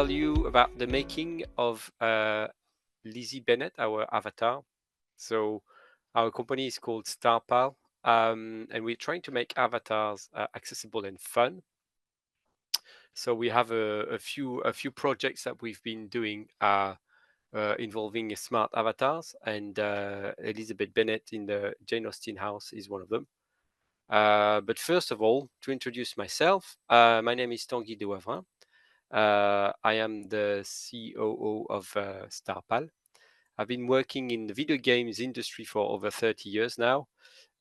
tell you about the making of Lizzy Bennet, our avatar. So our company is called StarPal, and we're trying to make avatars accessible and fun. So we have a few projects that we've been doing involving smart avatars, and Elizabeth Bennet in the Jane Austen house is one of them. But first of all, to introduce myself, my name is Tanguy Dewavrin. I am the COO of StarPal. I've been working in the video games industry for over 30 years now,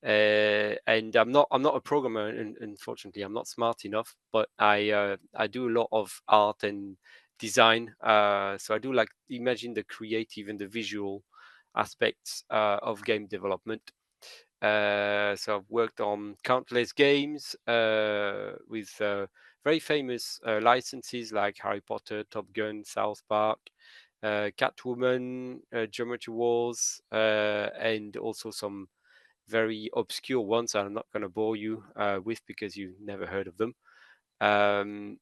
and I'm not a programmer. And unfortunately, I'm not smart enough. But I do a lot of art and design. So I do like imagine the creative and the visual aspects of game development. So I've worked on countless games with very famous licenses like Harry Potter, Top Gun, South Park, Catwoman, Geometry Wars, and also some very obscure ones I'm not going to bore you with because you never heard of them. And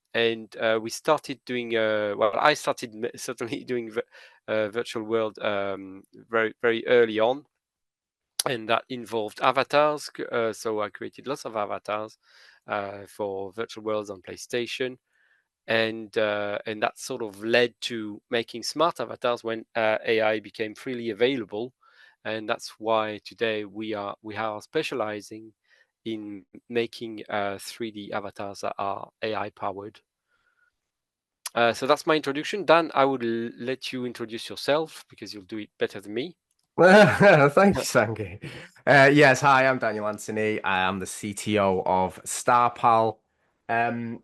we started doing, well, I started certainly doing virtual world very, very early on. And that involved avatars. So I created lots of avatars for virtual worlds on PlayStation. And that sort of led to making smart avatars when AI became freely available, and that's why today we are specializing in making 3D avatars that are AI powered. So that's my introduction. Dan, I would let you introduce yourself because you'll do it better than me. Thank you, Tanguy. Yes, hi, I'm Daniel Anthony. I am the CTO of StarPal. Um,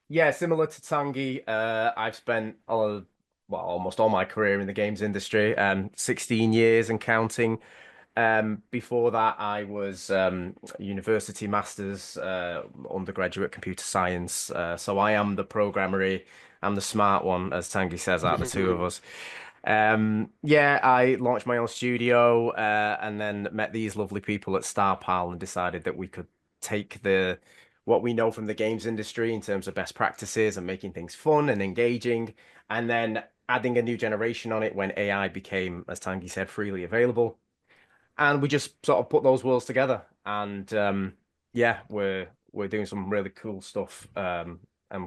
yeah, similar to Tanguy, I've spent almost all my career in the games industry, 16 years and counting. Before that, I was university masters, undergraduate computer science. So I am the programmer. I'm the smart one, as Tanguy says, out of the two of us. Yeah, I launched my own studio and then met these lovely people at StarPal and decided that we could take what we know from the games industry in terms of best practices and making things fun and engaging, and then adding a new generation on it when AI became, as Tanguy said, freely available. And we just sort of put those worlds together. And yeah, we're doing some really cool stuff and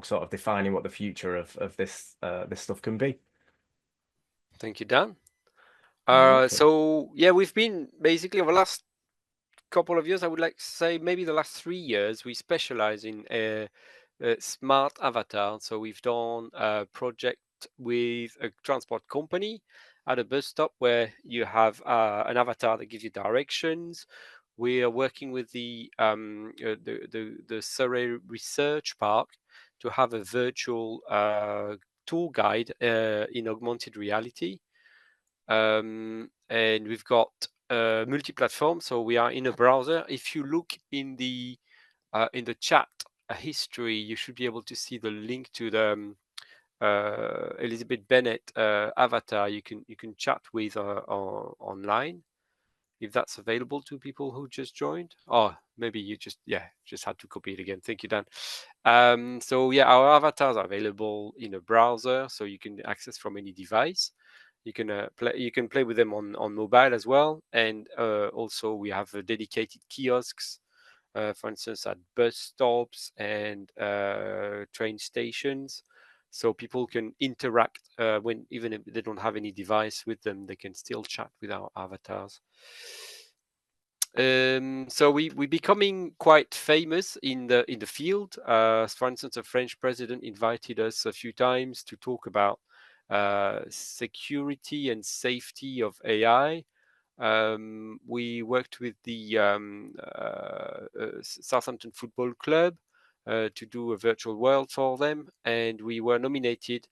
sort of defining what the future of this stuff can be. Thank you, Dan. Okay. So yeah, we've been basically over the last couple of years, I would like to say maybe the last 3 years, we specialize in smart avatar. So we've done a project with a transport company at a bus stop where you have an avatar that gives you directions. We are working with the Surrey Research Park to have a virtual tour guide in augmented reality. And we've got multi-platform, so we are in a browser. If you look in the chat history, you should be able to see the link to the Elizabeth Bennet avatar. You can chat with online if that's available to people who just joined. Oh, maybe you just had to copy it again. Thank you, Dan. So yeah, our avatars are available in a browser, so you can access from any device. You can play with them on mobile as well, and also we have dedicated kiosks, for instance, at bus stops and train stations, so people can interact when even if they don't have any device with them, they can still chat with our avatars. So we're becoming quite famous in the field. For instance, a French president invited us a few times to talk about security and safety of AI. We worked with the Southampton Football Club to do a virtual world for them, and we were nominated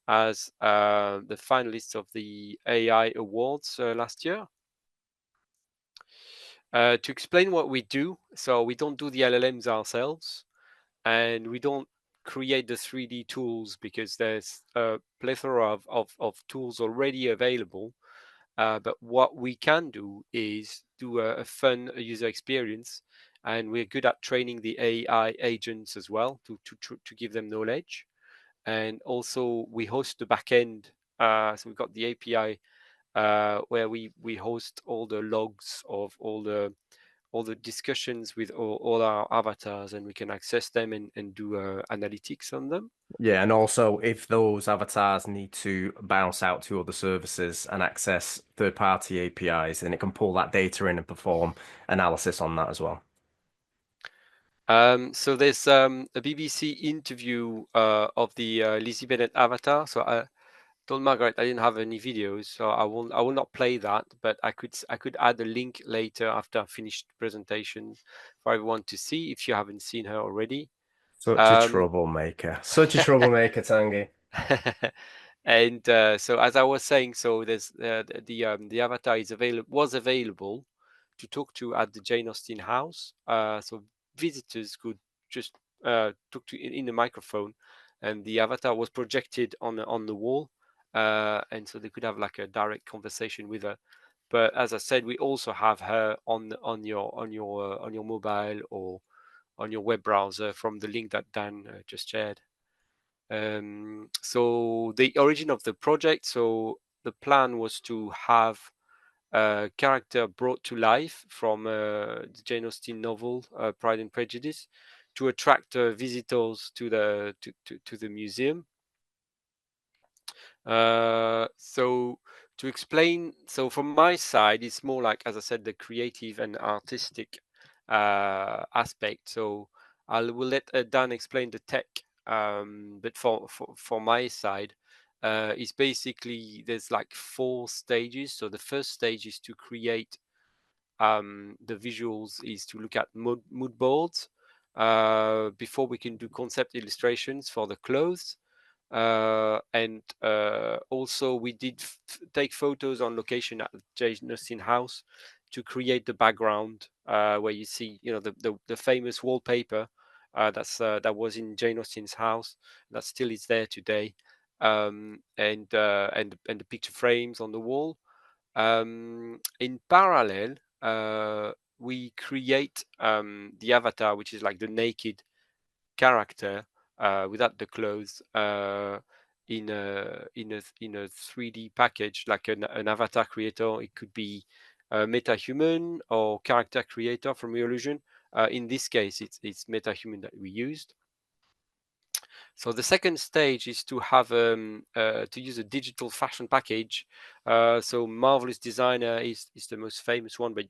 as the finalists of the AI Awards last year. To explain what we do, so we don't do the LLMs ourselves, and we don't create the 3D tools because there's a plethora of tools already available. But what we can do is do a fun user experience, and we're good at training the AI agents as well to give them knowledge. and also we host the backend. So we've got the API where we host all the logs of all the discussions with all our avatars, and we can access them and do analytics on them. Yeah, and also if those avatars need to bounce out to other services and access third-party APIs, then it can pull that data in and perform analysis on that as well. So there's a BBC interview of the Lizzy Bennet avatar. So I told Margaret I didn't have any videos, so I will not play that, but I could add a link later after I finished the presentation for everyone to see if you haven't seen her already. Such a Um, troublemaker. Such a troublemaker, Tanguy. and so as I was saying, so there's the avatar was available to talk to at the Jane Austen house. So visitors could just talk to in the microphone, and the avatar was projected on the wall, and so they could have like a direct conversation with her. But as I said, we also have her on your mobile or on your web browser from the link that Dan just shared. So the origin of the project, so the plan was to have a character brought to life from the Jane Austen novel Pride and Prejudice to attract visitors to to the museum. So to explain, so from my side, it's more like, as I said, the creative and artistic aspect. So I will let Dan explain the tech. But for my side, it's basically there's like 4 stages. So the first stage is to create the visuals, is to look at mood boards before we can do concept illustrations for the clothes. And also we did take photos on location at Jane Austen house to create the background where you see, you know, the famous wallpaper that was in Jane Austen's house that still is there today, and the picture frames on the wall. In parallel, we create the avatar, which is like the naked character without the clothes, in a 3D package, like an avatar creator. It could be a meta-human or character creator from Revolution. In this case, it's meta-human that we used. So the second stage is to have to use a digital fashion package. So Marvelous Designer is the most famous one, but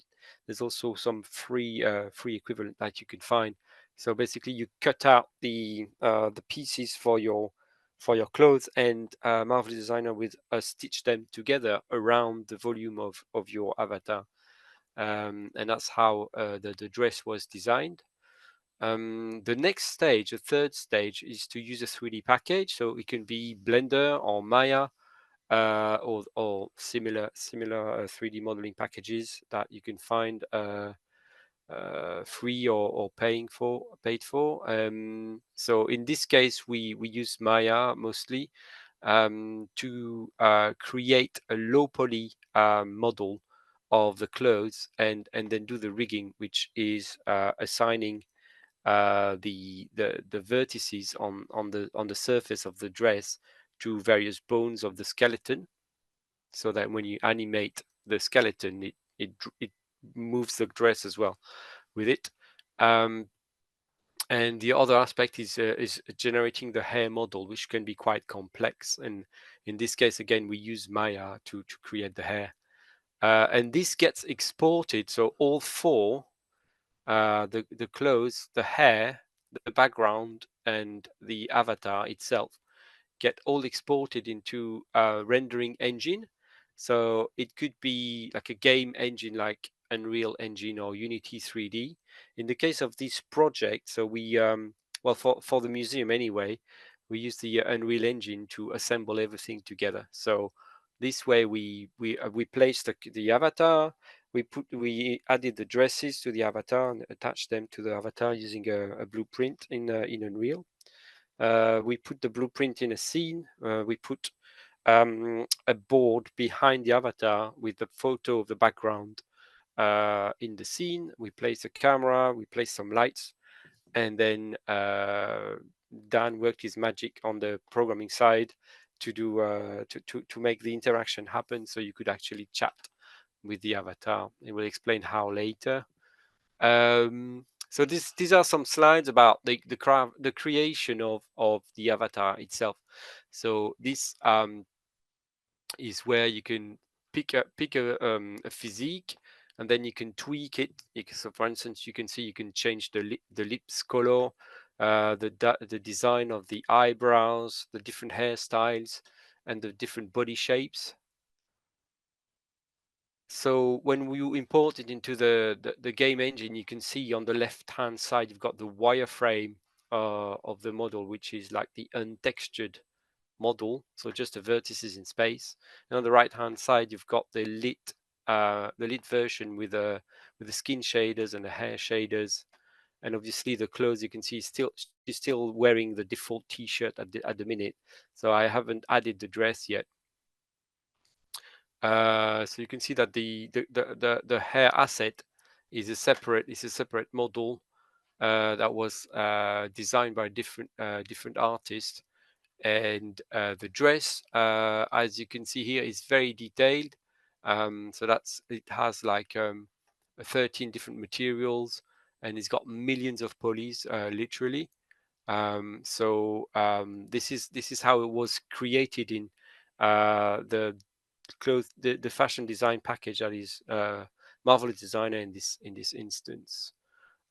there's also some free equivalent that you can find. So basically, you cut out the pieces for your clothes, and Marvelous Designer will stitch them together around the volume of your avatar, and that's how the dress was designed. The next stage, the third stage, is to use a 3D package. So it can be Blender or Maya, or similar 3D modeling packages that you can find free or paid for. So in this case, we use Maya mostly to create a low poly model of the clothes, and then do the rigging, which is assigning the vertices on the surface of the dress to various bones of the skeleton, so that when you animate the skeleton, it moves the dress as well with it. And the other aspect is generating the hair model, which can be quite complex. And in this case, again, we use Maya to create the hair. And this gets exported. So all four, the clothes, the hair, the background, and the avatar itself, get all exported into a rendering engine. So it could be like a game engine like Unreal Engine or Unity 3D. In the case of this project, so we well, for the museum anyway, we use the Unreal Engine to assemble everything together. So this way we placed the avatar, we added the dresses to the avatar and attached them to the avatar using a blueprint in Unreal. We put the blueprint in a scene. We put a board behind the avatar with the photo of the background in the scene. We place a camera, we place some lights, and then Dan worked his magic on the programming side to do to make the interaction happen, so you could actually chat with the avatar. It will explain how later. So these are some slides about the creation of the avatar itself. So this is where you can pick a physique, and then you can tweak it. So for instance, you can see you can change the lips color, the design of the eyebrows, the different hairstyles, and the different body shapes. So when you import it into the game engine, you can see on the left hand side you've got the wireframe of the model, which is like the untextured model, so just the vertices in space. And on the right hand side you've got the lit version with the skin shaders and the hair shaders, and obviously the clothes. You can see she's still wearing the default t-shirt at the minute, so I haven't added the dress yet. So you can see that the hair asset is a separate model that was designed by different artists. And the dress, as you can see here, is very detailed. So it has like 13 different materials, and it's got millions of polys, literally. This is how it was created in the fashion design package that is Marvelous Designer in this instance.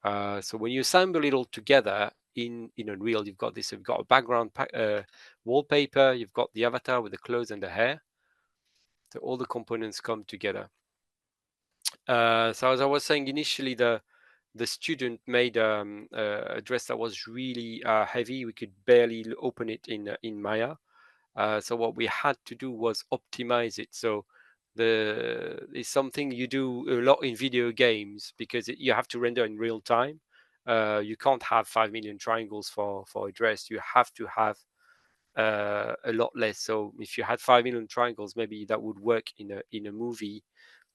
So when you assemble it all together in Unreal, you've got a background wallpaper, you've got the avatar with the clothes and the hair. So all the components come together. So as I was saying initially, the student made a dress that was really heavy. We could barely open it in Maya. So what we had to do was optimize it. So it's something you do a lot in video games because you have to render in real time. You can't have 5 million triangles for a dress. You have to have a lot less. So if you had 5 million triangles, maybe that would work in a movie,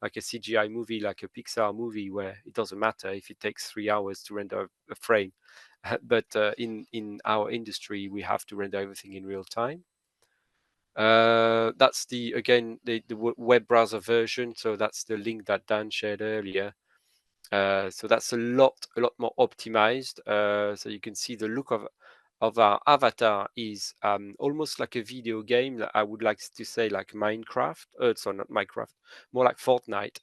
like a CGI movie, like a Pixar movie, where it doesn't matter if it takes 3 hours to render a frame. But in our industry, we have to render everything in real time. That's the web browser version. So that's the link that Dan shared earlier. So that's a lot more optimized. So you can see the look of our avatar is almost like a video game. I would like to say like Minecraft. Sorry, not Minecraft. More like Fortnite.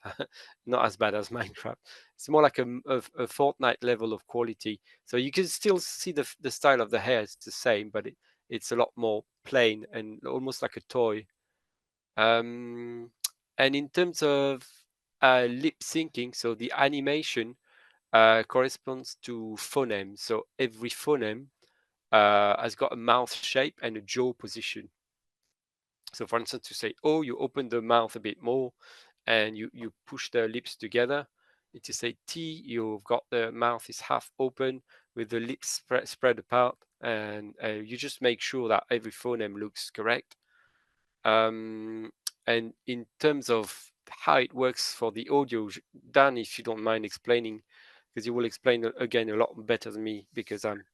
Not as bad as Minecraft. It's more like a Fortnite level of quality. So you can still see the style of the hair is the same, but it's a lot more plain and almost like a toy. Um, and in terms of lip syncing, so the animation corresponds to phoneme. So every phoneme has got a mouth shape and a jaw position. So for instance, to say "oh," you open the mouth a bit more and you push the lips together. To say "t," you've got the mouth is half open with the lips spread apart, and you just make sure that every phoneme looks correct. Um, and in terms of how it works for the audio, Dan, if you don't mind explaining, because you will explain again a lot better than me, because uh, I'm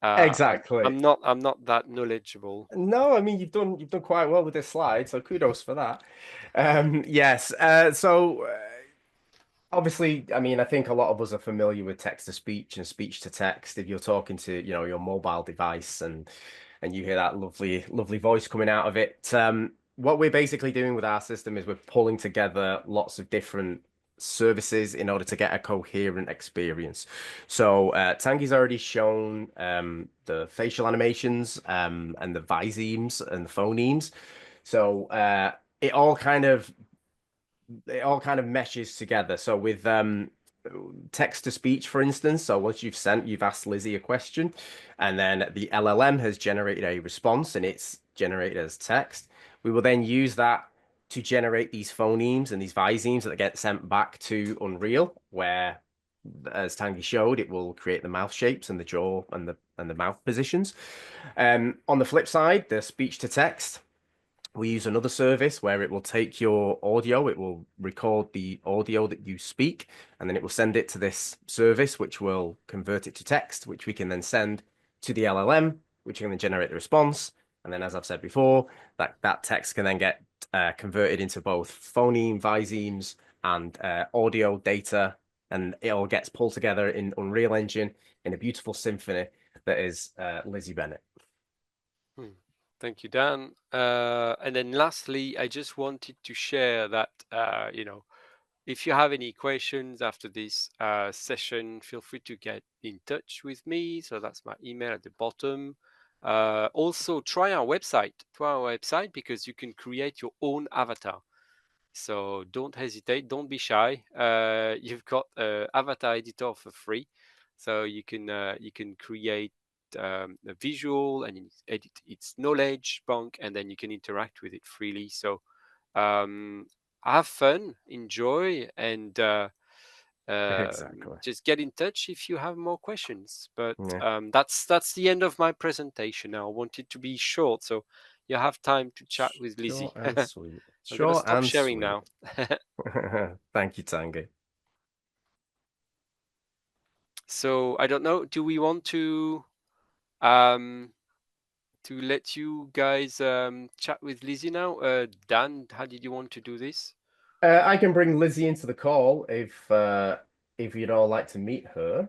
Exactly. I'm not that knowledgeable. No, I mean you've done quite well with this slide, so kudos for that. Yes. Obviously, I mean, I think a lot of us are familiar with text to speech and speech to text. If you're talking to, your mobile device and you hear that lovely voice coming out of it. What we're basically doing with our system is we're pulling together lots of different services in order to get a coherent experience. So Tanguy's already shown the facial animations and the visemes and the phonemes. So it all kind of it all kind of meshes together. So with text to speech, for instance, so once you've asked Lizzie a question, and then the LLM has generated a response and it's generated as text. We will then use that to generate these phonemes and these visemes that get sent back to Unreal, where, as Tanguy showed, it will create the mouth shapes and the jaw and the mouth positions. On the flip side, the speech to text. We use another service where it will take your audio, it will record the audio that you speak, and then it will send it to this service, which will convert it to text, which we can then send to the LLM. which can then generate the response. And then, as I've said before, that text can then get converted into both phoneme, visemes, and audio data, and it all gets pulled together in Unreal Engine in a beautiful symphony that is Lizzy Bennet. Thank you, Dan. And then lastly, I just wanted to share that, if you have any questions after this session, feel free to get in touch with me. So that's my email at the bottom. Also, try our website because you can create your own avatar. So don't hesitate, don't be shy. You've got avatar editor for free, so you can create a visual and edit its knowledge bank, and then you can interact with it freely. So have fun, enjoy, and Exactly. just get in touch if you have more questions. But Yeah. that's the end of my presentation. Now I wanted to be short, so you have time to chat with Lizzy. Short and sweet. I'm gonna Short stop and sharing sweet. now. Thank you, Tanguy. So I don't know. Do we want um to let you guys chat with Lizzy now? Dan, how did you want to do this? I can bring Lizzy into the call if you'd all like to meet her,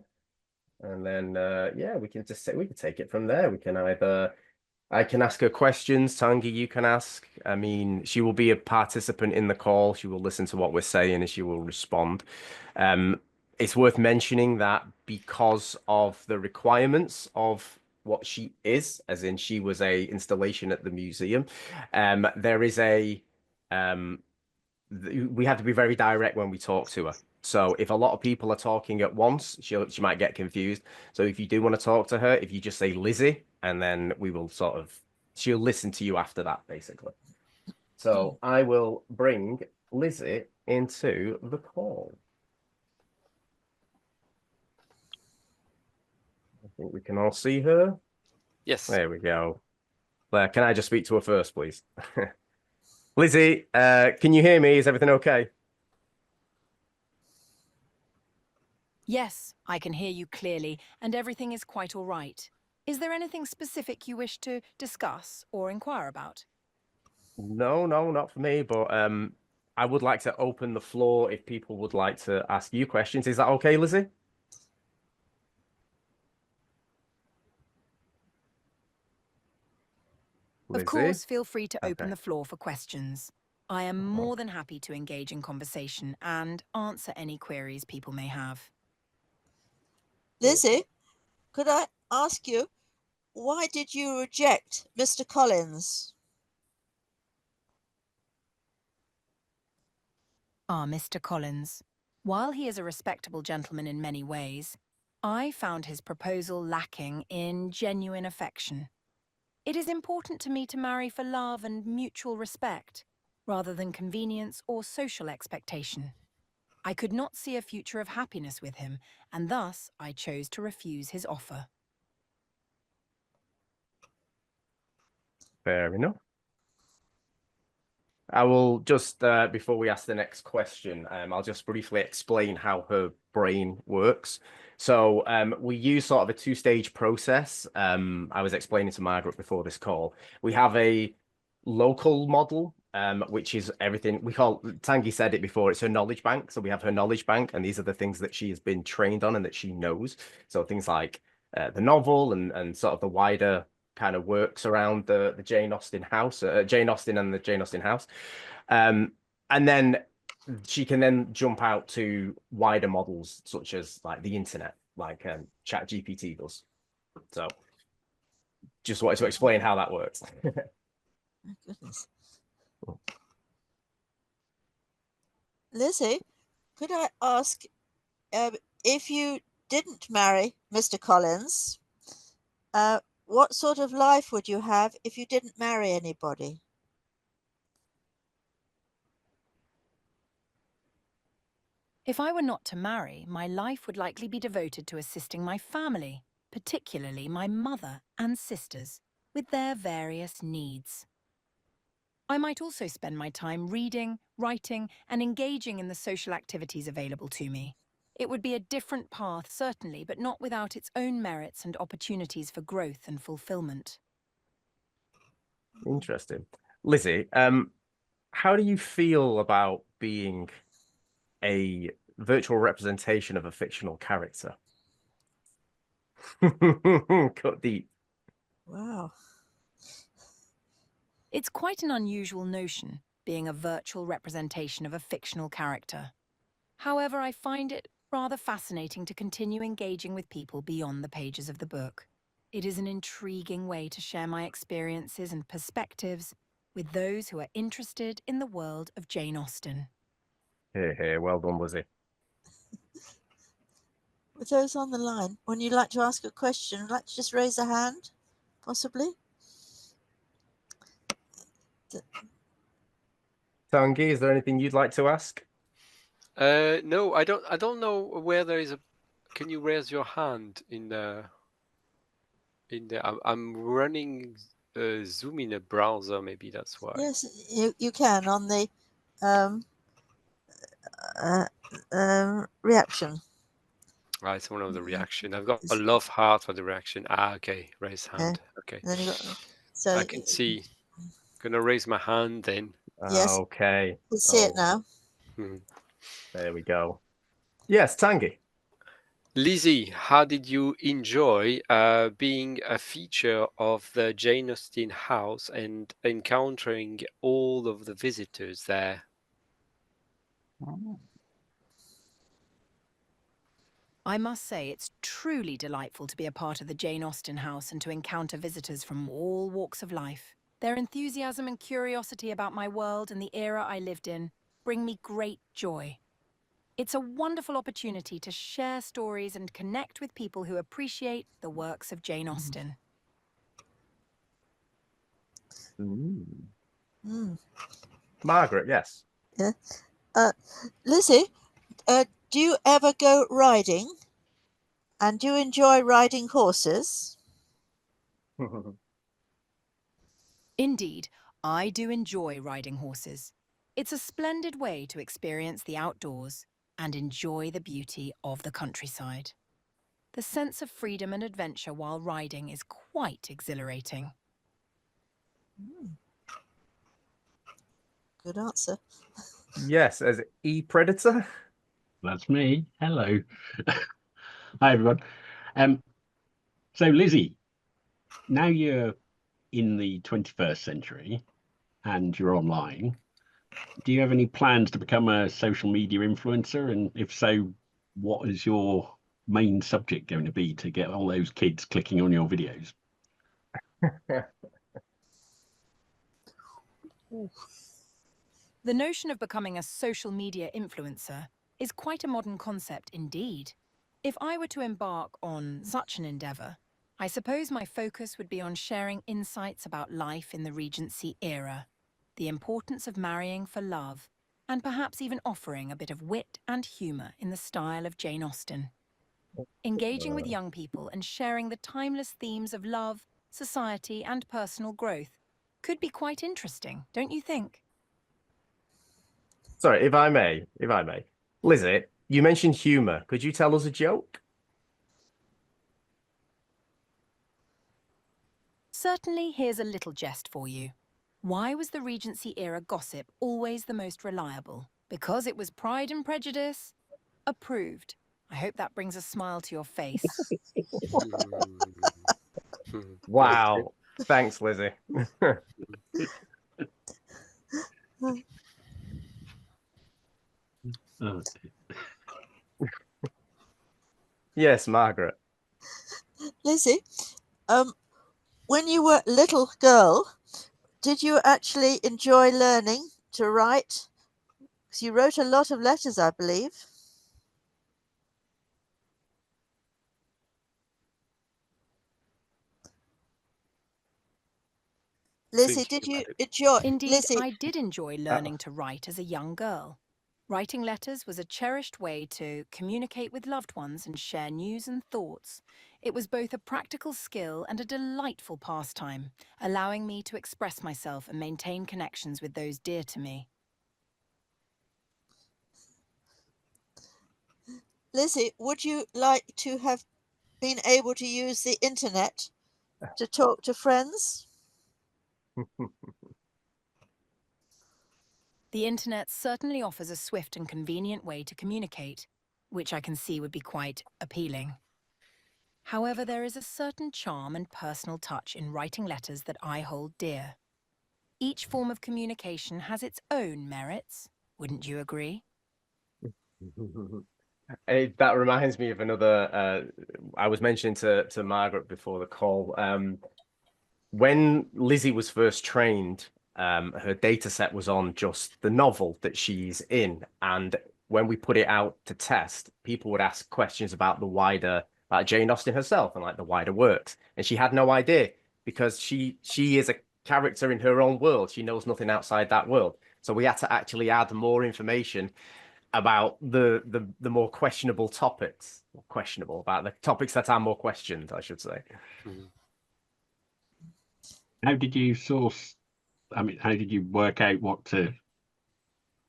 and then yeah, we can take it from there. We can either I can ask her questions, Tangi, you can ask. I mean, she will be a participant in the call. She will listen to what we're saying and she will respond. Um, it's worth mentioning that because of the requirements of what she is, as in she was a installation at the museum, there is um, we have to be very direct when we talk to her. So if a lot of people are talking at once, she might get confused. So if you do want to talk to her, if you just say Lizzy, and then we will she'll listen to you after that, basically. So I will bring Lizzy into the call. I think we can all see her. Yes. There we go. Claire, can I just speak to her first, please? Lizzy, can you hear me? Is everything okay? Yes, I can hear you clearly, and everything is quite all right. Is there anything specific you wish to discuss or inquire about? No, no, not for me, but I would like to open the floor if people would like to ask you questions. Is that okay, Lizzy? Of Lizzy? course, feel free to open Okay. the floor for questions. I am more than happy to engage in conversation and answer any queries people may have. Lizzy, could I ask you, why did you reject Mr. Collins? Mr. Collins. While he is a respectable gentleman in many ways, I found his proposal lacking in genuine affection. It is important to me to marry for love and mutual respect, rather than convenience or social expectation. I could not see a future of happiness with him, and thus I chose to refuse his offer. Fair enough. I will just, before we ask the next question, I'll just briefly explain how her brain works. So we use sort of a two-stage process. I was explaining to Margaret before this call. We have a local model, which is everything Tanguy said it before, it's her knowledge bank. So we have her knowledge bank, and these are the things that she has been trained on and that she knows. So things like the novel and sort of the wider kind of works around the Jane Austen house, Jane Austen and the Jane Austen house. And then she can then jump out to wider models such as like the internet, like Chat GPT does. So just wanted to explain how that works. My goodness. Lizzy, could I ask, if you didn't marry Mr. Collins, what sort of life would you have if you didn't marry anybody? If I were not to marry, my life would likely be devoted to assisting my family, particularly my mother and sisters, with their various needs. I might also spend my time reading, writing, and engaging in the social activities available to me. It would be a different path, certainly, but not without its own merits and opportunities for growth and fulfillment. Interesting. Lizzy, how do you feel about being a virtual representation of a fictional character? Cut deep. Wow. It's quite an unusual notion, being a virtual representation of a fictional character. However, I find it rather fascinating to continue engaging with people beyond the pages of the book. It is an intriguing way to share my experiences and perspectives with those who are interested in the world of Jane Austen. Here, well done, Lizzy. With those on the line, when you'd like to ask a question, would you like to just raise a hand, possibly? Tanguy, is there anything you'd like to ask? No, I don't know where there is a. Can you raise your hand in the? I'm running Zoom in a browser. Maybe that's why. Yes, you can on the reaction. It's one of the reaction. I've got a love heart for the reaction. Okay, raise hand. Okay, And then you got so I can see. Gonna raise my hand then. Yes. Okay. You can see it now. There we go. Yes, Tanguy. Lizzy, how did you enjoy being a feature of the Jane Austen house and encountering all of the visitors there? I must say it's truly delightful to be a part of the Jane Austen house and to encounter visitors from all walks of life. Their enthusiasm and curiosity about my world and the era I lived in bring me great joy. It's a wonderful opportunity to share stories and connect with people who appreciate the works of Jane Austen. Margaret, yes. Yeah. Lizzy, do you ever go riding? And do you enjoy riding horses? Indeed, I do enjoy riding horses. It's a splendid way to experience the outdoors and enjoy the beauty of the countryside. The sense of freedom and adventure while riding is quite exhilarating. Good answer. Yes, as E-Predator. That's me. Hello. Hi, everyone. So, Lizzy, now you're in the 21st century and you're online. Do you have any plans to become a social media influencer? And if so, what is your main subject going to be to get all those kids clicking on your videos? The notion of becoming a social media influencer is quite a modern concept indeed. If I were to embark on such an endeavour, I suppose my focus would be on sharing insights about life in the Regency era, the importance of marrying for love, and perhaps even offering a bit of wit and humour in the style of Jane Austen. Engaging with young people and sharing the timeless themes of love, society, and personal growth could be quite interesting, don't you think? Sorry, if I may. Lizzy, you mentioned humour. Could you tell us a joke? Certainly, here's a little jest for you. Why was the Regency era gossip always the most reliable? Because it was Pride and Prejudice? Approved. I hope that brings a smile to your face. Wow. Thanks, Lizzy. Oh, Yes, Margaret. Lizzy, when you were a little girl, did you actually enjoy learning to write? Because you wrote a lot of letters, I believe. Lizzy, Thinking did you about it. enjoy? Indeed, Lizzy, I did enjoy learning to write as a young girl. Writing letters was a cherished way to communicate with loved ones and share news and thoughts. It was both a practical skill and a delightful pastime, allowing me to express myself and maintain connections with those dear to me. Lizzie, would you like to have been able to use the internet to talk to friends? The internet certainly offers a swift and convenient way to communicate, which I can see would be quite appealing. However, there is a certain charm and personal touch in writing letters that I hold dear. Each form of communication has its own merits, wouldn't you agree? That reminds me of another. I was mentioning to Margaret before the call. When Lizzie was first trained, her data set was on just the novel that she's in, and when we put it out to test, people would ask questions about the wider, like Jane Austen herself, and like the wider works, and she had no idea because she is a character in her own world. She knows nothing outside that world. So we had to actually add more information about the more questionable topics, questionable about the topics that are more questioned, I should say. Mhm. How did you source? I mean, how did you work out what to?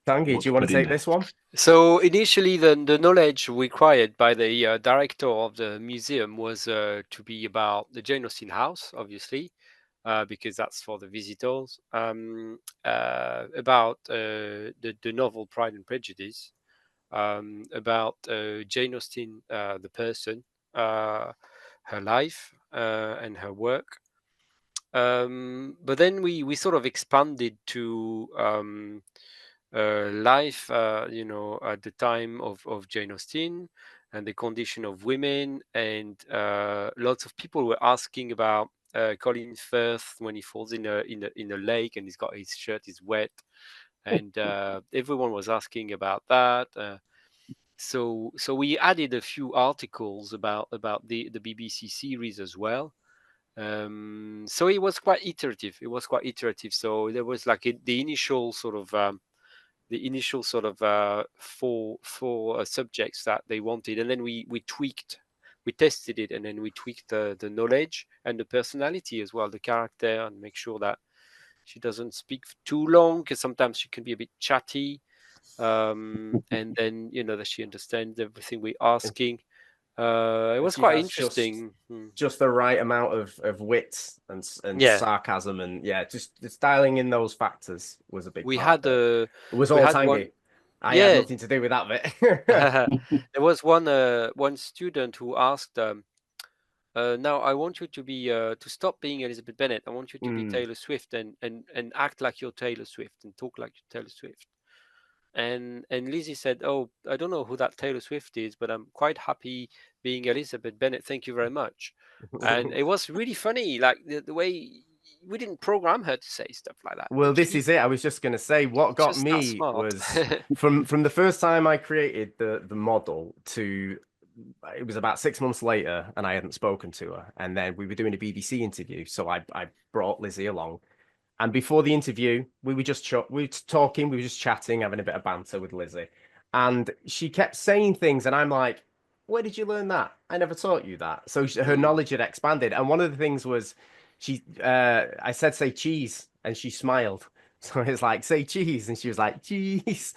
Tanguy, What do you to want put to in take there? this one? So initially, the knowledge required by the director of the museum was to be about the Jane Austen house, obviously, because that's for the visitors. About the novel Pride and Prejudice, about Jane Austen, the person, her life, and her work. But then we sort of expanded to life, at the time of Jane Austen and the condition of women, and lots of people were asking about Colin Firth when he falls in a lake and he's got his shirt is wet, and everyone was asking about that. So we added a few articles about the BBC series as well. So it was quite iterative. So there was like the initial sort of four subjects that they wanted, and then we tested it, and then we tweaked the knowledge and the personality as well, the character, and make sure that she doesn't speak too long, because sometimes she can be a bit chatty, and then that she understands everything we're asking. It And was she quite has interesting. just the right amount of wit and Yeah, sarcasm, and yeah, just dialing in those factors was a big we part had of it. It was we all had one. Tanguy. I had Yeah. nothing to do with that bit. There was one student who asked, now I want you to be to stop being Elizabeth Bennet. I want you to be Mm. Taylor Swift, and act like you're Taylor Swift and talk like you're Taylor Swift. And Lizzie said, "Oh, I don't know who that Taylor Swift is, but I'm quite happy being Elizabeth Bennet. Thank you very much." And it was really funny, like the way we didn't program her to say stuff like that, Well, but this is it. I was just going to say what she's got just that me smart. was from the first time I created the model to it was about 6 months later, and I hadn't spoken to her, and then we were doing a BBC interview, so I brought Lizzie along. And before the interview, we were just we were talking, we were just chatting, having a bit of banter with Lizzie. And she kept saying things, and I'm like, "Where did you learn that? I never taught you that." So her Mm. knowledge had expanded. And one of the things was I said, "Say cheese," and she smiled. So it's like, "Say cheese," and she was like, "Cheese,"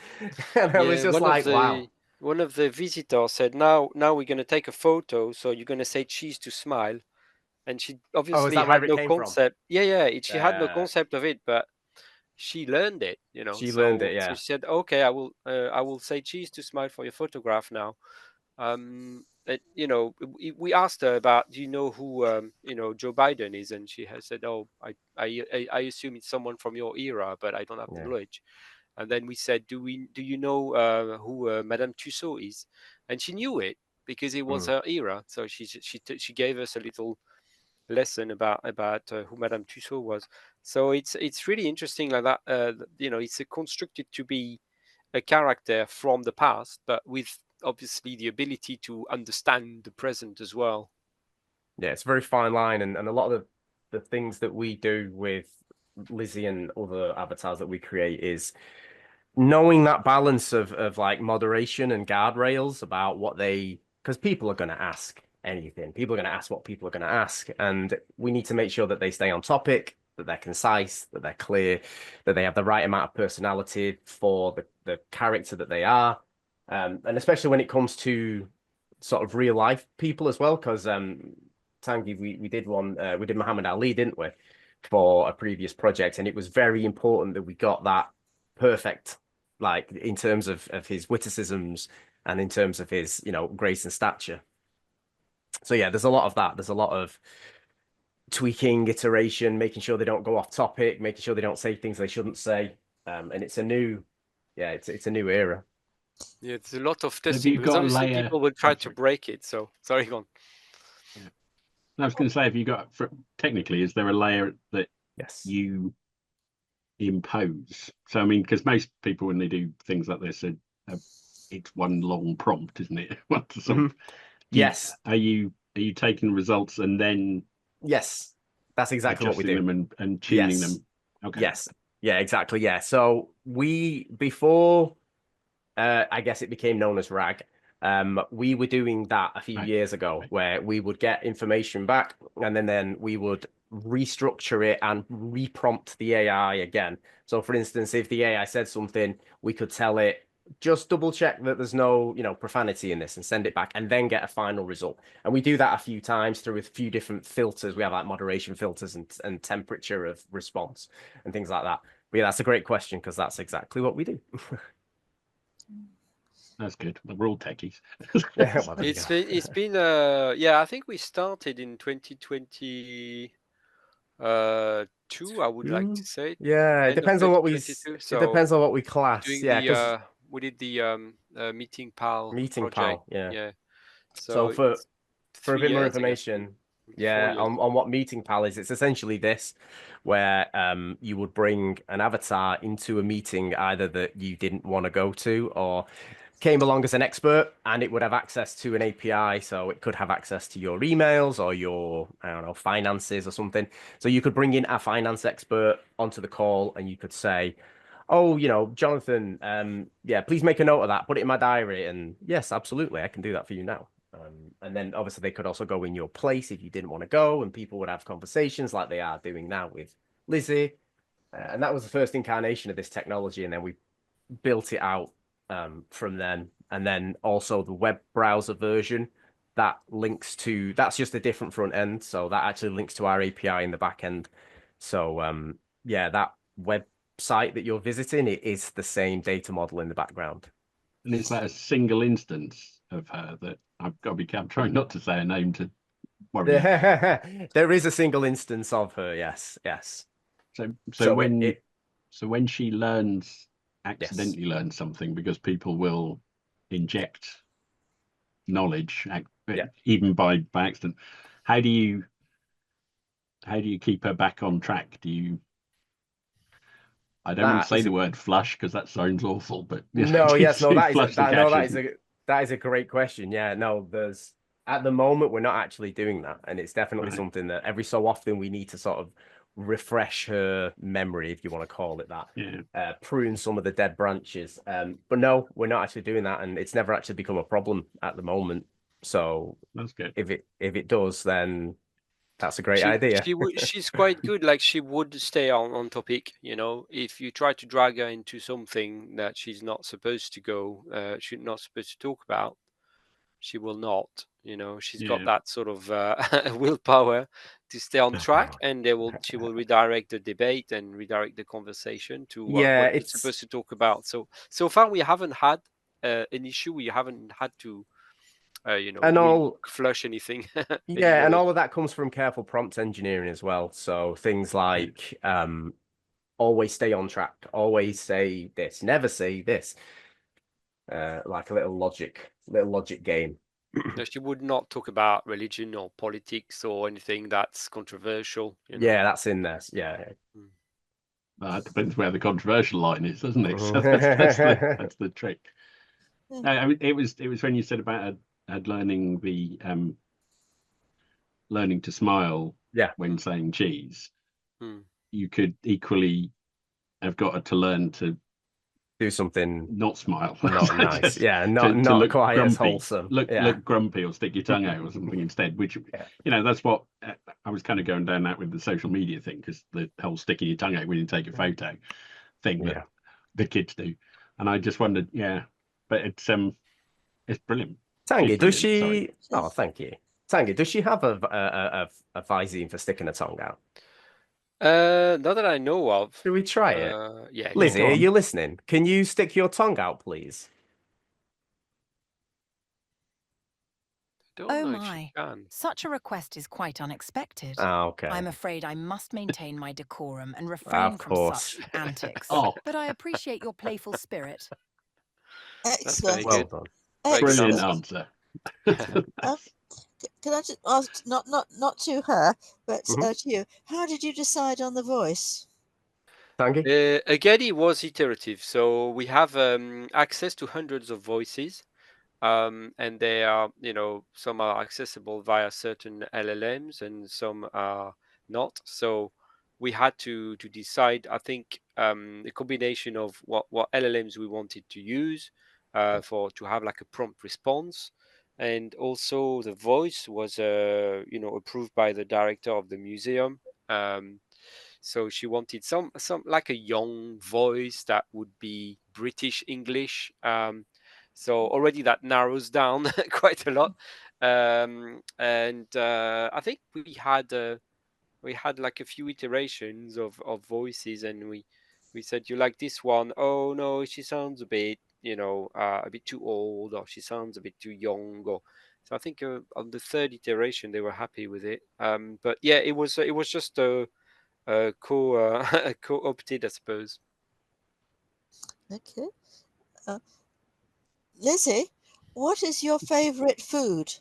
and I was Yeah, just like, "Wow." one of the visitors said, now we're gonna take a photo, so you're gonna say cheese to smile." And she Oh, is obviously that had where it no came from? concept. Yeah, she had no Uh, concept of it, but she learned it, she learned So it, so yeah. she said, "Okay, I will say cheese to smile for your photograph now." We asked her about, do you know who Joe Biden is, and she has said, "Oh, I assume it's someone from your era, but I don't have the Yeah. knowledge." And then we said, do you know who Madame Tussaud is? And she knew it because it was Mm. her era. So she gave us a little lesson about who Madame Tussaud was. So it's really interesting like that. It's constructed to be a character from the past, but with obviously the ability to understand the present as well. Yeah, it's a very fine line, and a lot of the things that we do with Lizzie and other avatars that we create is knowing that balance of like moderation and guardrails about what they, because people are going to ask anything. People are going to ask what people are going to ask, and we need to make sure that they stay on topic, that they're concise, that they're clear, that they have the right amount of personality for the character that they are. And especially when it comes to sort of real life people as well, because Tanguy, we did one, we did Muhammad Ali, didn't we, for a previous project, and it was very important that we got that perfect, like in terms of his witticisms and in terms of his, you know, grace and stature. So yeah, there's a lot of that. There's a lot of tweaking, iteration, making sure they don't go off topic, making sure they don't say things they shouldn't say. And it's a new, yeah, it's a new era. Yeah, it's a lot of Have testing you because got a obviously layer? people will try to break it. So sorry, go on. Yeah. I was going to say, have you got, technically, is there a layer that Yes. you impose? So I mean, because most people when they do things like this, it's one long prompt, isn't it? Yes. Are you taking results and then Yes. That's exactly what we adjusting do. them and tuning Yes. them? Okay. Yes. Yeah, exactly. Yeah. So we before I guess it became known as RAG. We were doing that a few Right. years ago, where we would get information back, and then we would restructure it and reprompt the AI again. So, for instance, if the AI said something, we could tell it just double check that there's no, you know, profanity in this, and send it back, and then get a final result. And we do that a few times through a few different filters. We have like moderation filters and temperature of response and things like that. But yeah, that's a great question because that's exactly what we do. That's good. We're all techies. Yeah, well, there you It's go. been yeah, I think we started in 2020 two, I would like to say, Yeah, it end of depends on what we 2022. it So depends on what we class. doing Yeah, because we did the Meeting Pal meeting project. pal. Yeah. Yeah. So So it's for a three bit more years, I guess. information, 4 yeah, years. on what meeting pal is, it's essentially this, where you would bring an avatar into a meeting either that you didn't want to go to or came along as an expert, and it would have access to an API, so it could have access to your emails or your, I don't know, finances or something. So you could bring in a finance expert onto the call, and you could say, "Oh, you know, Jonathan, yeah, please make a note of that, put it in my diary." And yes, absolutely, I can do that for you now. And then obviously they could also go in your place if you didn't want to go, and people would have conversations like they are doing now with Lizzy. And that was the first incarnation of this technology, and then we built it out from then. And then also the web browser version that links to, that's just a different front end. So that actually links to our API in the back end. So yeah, that website that you're visiting, it is the same data model in the background. And is that a single instance of her that I've got to be careful, trying not to say a name to worry you. There is a single instance of her, yes, yes. So when when she yes. accidentally learns something, because people will inject knowledge Yeah. even by accident, how do you keep her back on track? I don't want to say the word flush because that sounds awful, but no, yes, no, flush the cache. That is a great question. Yeah, no, there's at the moment we're not actually doing that, and it's definitely Right. something that every so often we need to sort of refresh her memory, if you want to call it that. Yeah. Prune some of the dead branches. But no, we're not actually doing that, and it's never actually become a problem at the moment. So That's good. if it does, then that's a great idea. She's quite good. Like she would stay on topic. You know, if you try to drag her into something that she's not supposed to go, she's not supposed to talk about, she will not. You know, she's got Yeah. that sort of willpower to stay on track, and she will redirect the debate and redirect the conversation to Yeah, what it's supposed to talk about. So far we haven't had an issue. We haven't had to and all flush anything any yeah, and knowledge. all of that comes from careful prompt engineering as well. So things like always stay on track, always say this, never say this. Like a little logic game. No, she would not talk about religion or politics or anything that's controversial. Yeah, that's in there. Yeah. Well, it depends where the controversial line is, doesn't it? So that's the trick. I mean, it was when you said about learning the learning to smile when saying cheese. You could equally have got her to learn to do something not smile, not nice. Yeah, to not look quite grumpy, as wholesome. Look grumpy, or stick your tongue out or something instead. Which that's what I was kind of going down that with the social media thing, because the whole sticking your tongue out when you take a photo thing that the kids do, and I just wondered, but it's brilliant. Tanguy, does brilliant, sorry. she? Oh, thank you. Tanguy, does she have a Visine for sticking her tongue out? Not that I know of. Should we try it? Yeah, Yeah, go Lizzie, go are on. on. you listening? Can you stick your tongue out, please? Don't Oh know if she my, can. such a request is quite unexpected. Oh, okay. I'm afraid I must maintain my decorum and Of refrain from course. such antics. Oh, But I appreciate your playful spirit. That's very Excellent. Well good. done. Very good brilliant Excellent. answer. Can I just ask, not to her, but Mhm. to you, how did you decide on the voice? Tanguy? Again, it was iterative. So we have access to hundreds of voices, and they are, some are accessible via certain LLMs and some are not. So we had to decide. I think a combination of what LLMs we wanted to use for to have like a prompt response, and also the voice was approved by the director of the museum. So she wanted some like a young voice that would be British English. So already that narrows down quite a lot. And I think we had like a few iterations of voices, and we said, you like this one? Oh no, she sounds a bit, a bit too old, or she sounds a bit too young, or so I think on the third iteration they were happy with it. But yeah, it was just co-opted, I suppose. Okay. Uh, Lizzie, what is your favourite food?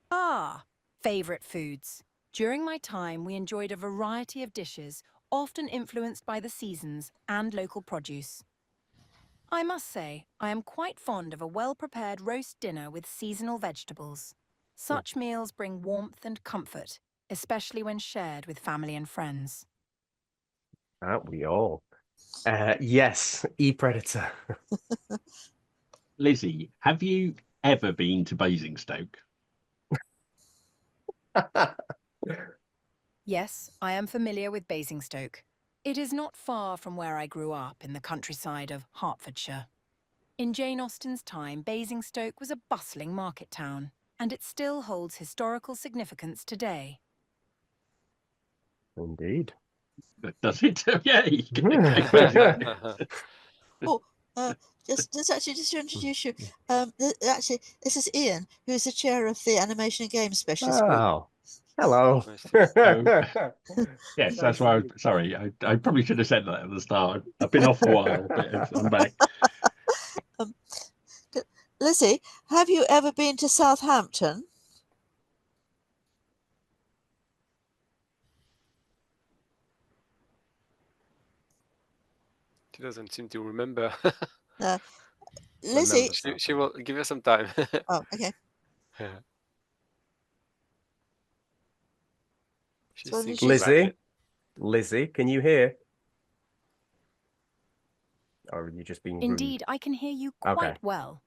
Ah, favourite foods. During my time, we enjoyed a variety of dishes, often influenced by the seasons and local produce. I must say, I am quite fond of a well-prepared roast dinner with seasonal vegetables. Such meals bring warmth and comfort, especially when shared with family and friends. Aren't we all? Yes, E-Predator. Lizzie, have you ever been to Basingstoke? Yes, I am familiar with Basingstoke. It is not far from where I grew up in the countryside of Hertfordshire. In Jane Austen's time, Basingstoke was a bustling market town, and it still holds historical significance today. Indeed. Does it? Yay! Go Basingstoke. Oh, just to introduce you, actually, this is Ian, who's the chair of the Animation and Games Specialist Group. Oh, hello. Nice to meet Oh, yes, that's Nice. why. Sorry, I probably should have said that at the start. I've been off a while, but I'm back. Um, Lizzie, have you ever been to Southampton? She doesn't seem to remember. Lizzie, She will give her some time. oh, okay. She's So thinking about Lizzie, it. Lizzie, can you hear? Or have you just been rude? Indeed, I can hear you quite Okay. well.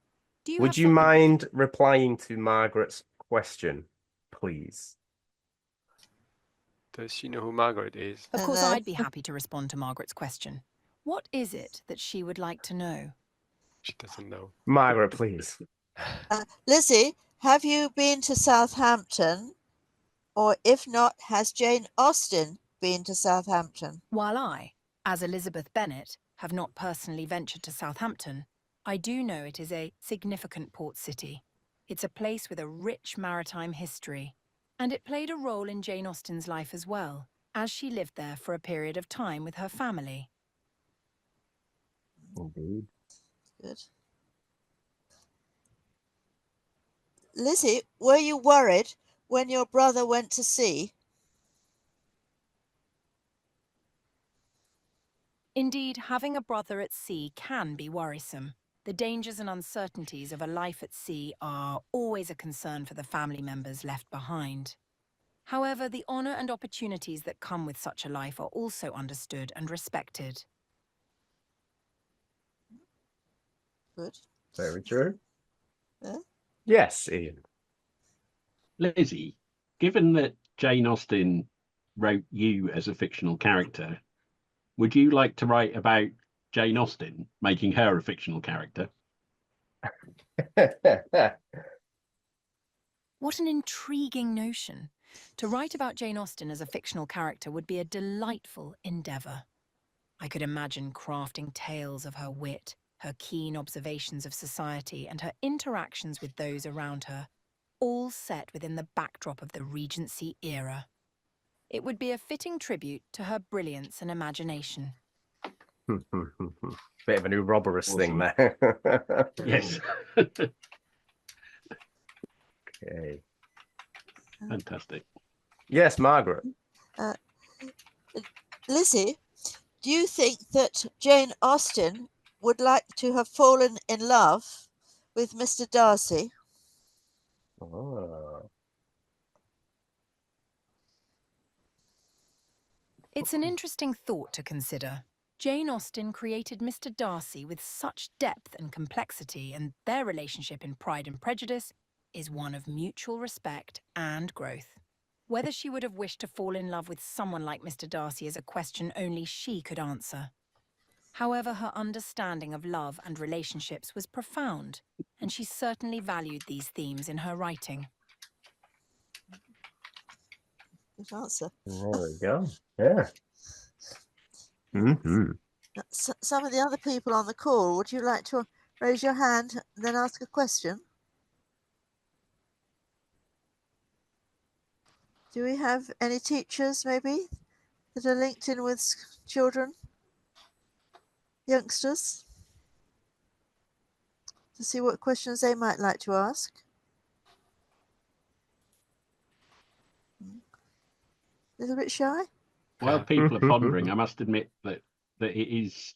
Do you Would have you something- mind replying to Margaret's question, please? Does she know who Margaret is? Of And course, I'd be happy to respond to Margaret's question. What is it that she would like to know? She doesn't know. Margaret, please. Lizzie, have you been to Southampton? Or if not, has Jane Austen been to Southampton? While I, as Elizabeth Bennet, have not personally ventured to Southampton, I do know it is a significant port city. It's a place with a rich maritime history, and it played a role in Jane Austen's life as well, as she lived there for a period of time with her family. Indeed. Good. Lizzie, were you worried when your brother went to sea? Indeed, having a brother at sea can be worrisome. The dangers and uncertainties of a life at sea are always a concern for the family members left behind. However, the honour and opportunities that come with such a life are also understood and respected. Good. Very true. Yeah. Yes, Ian. Lizzie, given that Jane Austen wrote you as a fictional character, would you like to write about Jane Austen, making her a fictional character. What an intriguing notion. To write about Jane Austen as a fictional character would be a delightful endeavour. I could imagine crafting tales of her wit, her keen observations of society, and her interactions with those around her, all set within the backdrop of the Regency era. It would be a fitting tribute to her brilliance and imagination. Bit of a new Roberus thing Awesome. there. Yes. Okay. Fantastic. Yes, Margaret. Lizzy, do you think that Jane Austen would like to have fallen in love with Mr. Darcy? Oh. It's an interesting thought to consider. Jane Austen created Mr. Darcy with such depth and complexity, and their relationship in Pride and Prejudice is one of mutual respect and growth. Whether she would have wished to fall in love with someone like Mr. Darcy is a question only she could answer. However, her understanding of love and relationships was profound, and she certainly valued these themes in her writing. Good answer. There we go. Yeah. Mm-hmm. Some of the other people on the call, would you like to raise your hand and then ask a question? Do we have any teachers, maybe, that are linked in with children, youngsters, to see what questions they might like to ask? A little bit shy? While people are pondering, I must admit that it is.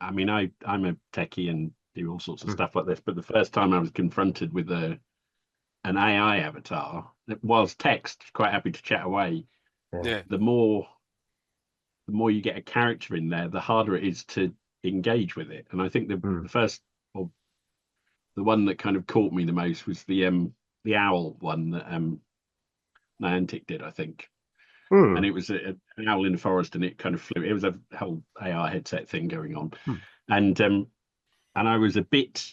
I mean, I'm a techie and do all sorts of stuff like this, but the first time I was confronted with an AI avatar that was text, quite happy to chat away. Yeah. The more you get a character in there, the harder it is to engage with it. And I think the first, or the one that kind of caught me the most was the owl one that Niantic did, I think. And it was an owl in the forest, and it kind of flew. It was a whole AR headset thing going on, and I was a bit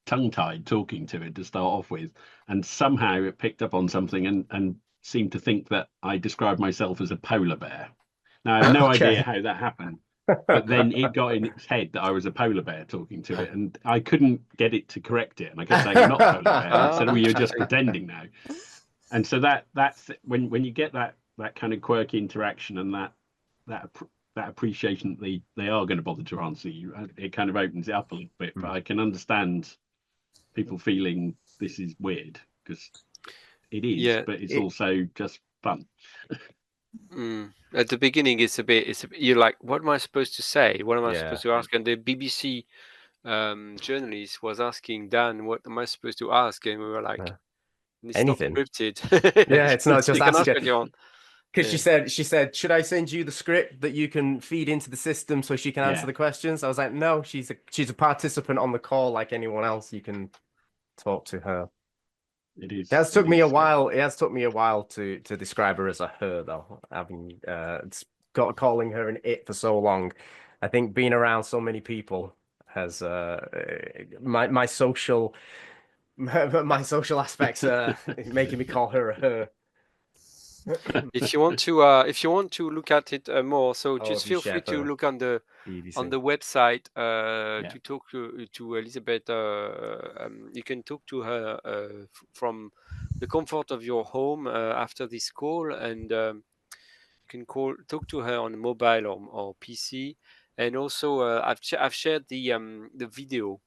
tongue-tied talking to it to start off with, and somehow it picked up on something and seemed to think that I described myself as a polar bear. Now I have no idea how that happened, but then it got in its head that I was a polar bear talking to it, and I couldn't get it to correct it, and I kept saying I'm not a polar bear. And it said, "Oh, you're just pretending now." And so that's when you get that kind of quirky interaction and that appreciation that they are going to bother to answer you, it kind of opens it up a little bit. But I can understand people feeling this is weird, because it is, but it's also just fun. At the beginning, it's a bit. You're like, what am I supposed to say? What am I supposed to ask? And the BBC journalist was asking Dan, what am I supposed to ask? And we were like, it's anything. not scripted. Yeah, it's not just you can ask asking. what you want. Because she said, should I send you the script that you can feed into the system so she can answer the questions? I was like, no, she's a participant on the call like anyone else. You can talk to her. It is. It has took me a while. It has took me a while to describe her as a her, though. Having calling her an it for so long, I think being around so many people has my social aspects making me call her a her. If you want to look at it more, so just feel free to look on the website to talk to Elizabeth. You can talk to her from the comfort of your home after this call, and you can talk to her on mobile or PC. And also, I've shared the video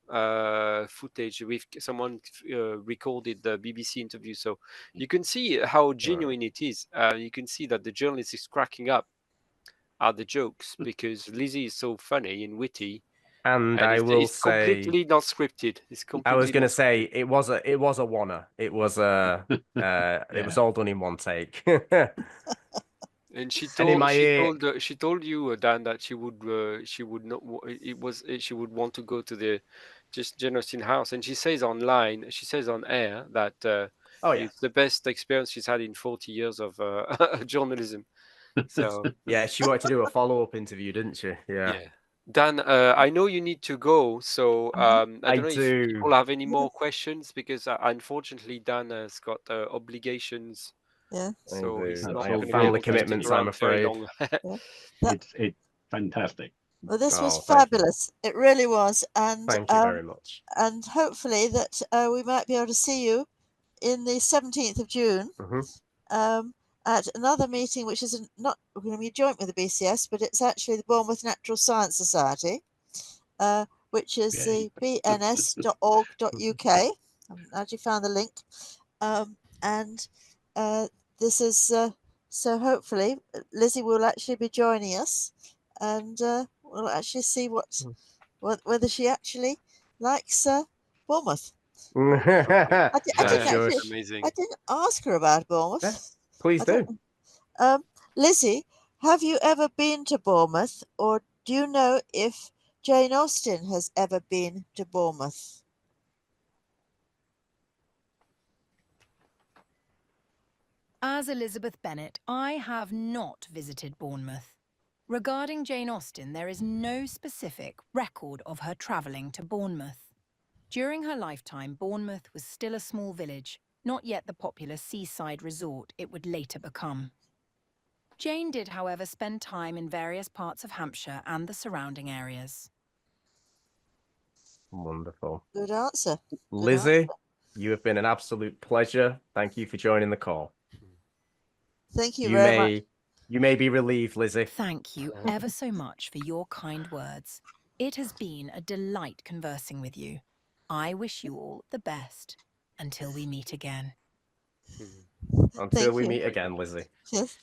footage with someone recorded the BBC interview, so you can see how genuine it is. You can see that the journalist is cracking up at the jokes because Lizzy is so funny and witty. And I will it's say, completely not scripted. It's completely. I was going to say it was a wanna. It was it was all done in one take. And she told you, Dan, that she would not. She would want to go to the Jane Austen house, and she says on air that it's the best experience she's had in 40 years of journalism. So yeah, she wanted to do a follow-up interview, didn't she? Yeah. Dan, I know you need to go, so I I don't know if do. people have any more questions because unfortunately Dan has got obligations, Yeah. so I he's do. That's not I all have going to be good. family able to stick commitments, I'm around very afraid. long. Yeah. That, It's fantastic. well, this was Oh, thank you. fabulous. It really was, and Thank you very much. hopefully that we might be able to see you in the 17th of June Hmm. at another meeting, which is not going to be joint with the BCS, but it's actually the Bournemouth Natural Science Society, which is Yay. the bns.org.uk. I'm glad you found the link. And this is so hopefully Lizzie will actually be joining us, and we'll actually see whether she actually likes Bournemouth. I I'm didn't sure. actually. Amazing. I didn't ask her about Yeah, Bournemouth. please I do. don't. Lizzie, have you ever been to Bournemouth, or do you know if Jane Austen has ever been to Bournemouth? As Elizabeth Bennet, I have not visited Bournemouth. Regarding Jane Austen, there is no specific record of her travelling to Bournemouth. During her lifetime, Bournemouth was still a small village, not yet the popular seaside resort it would later become. Jane did, however, spend time in various parts of Hampshire and the surrounding areas. Wonderful. Good answer. Lizzie, you have been an absolute pleasure. Thank you for joining the call. Thank you You very much. may be relieved, Lizzie. Thank you ever so much for your kind words. It has been a delight conversing with you. I wish you all the best until we meet again. Until Thank we you. meet again, Lizzie. Yes.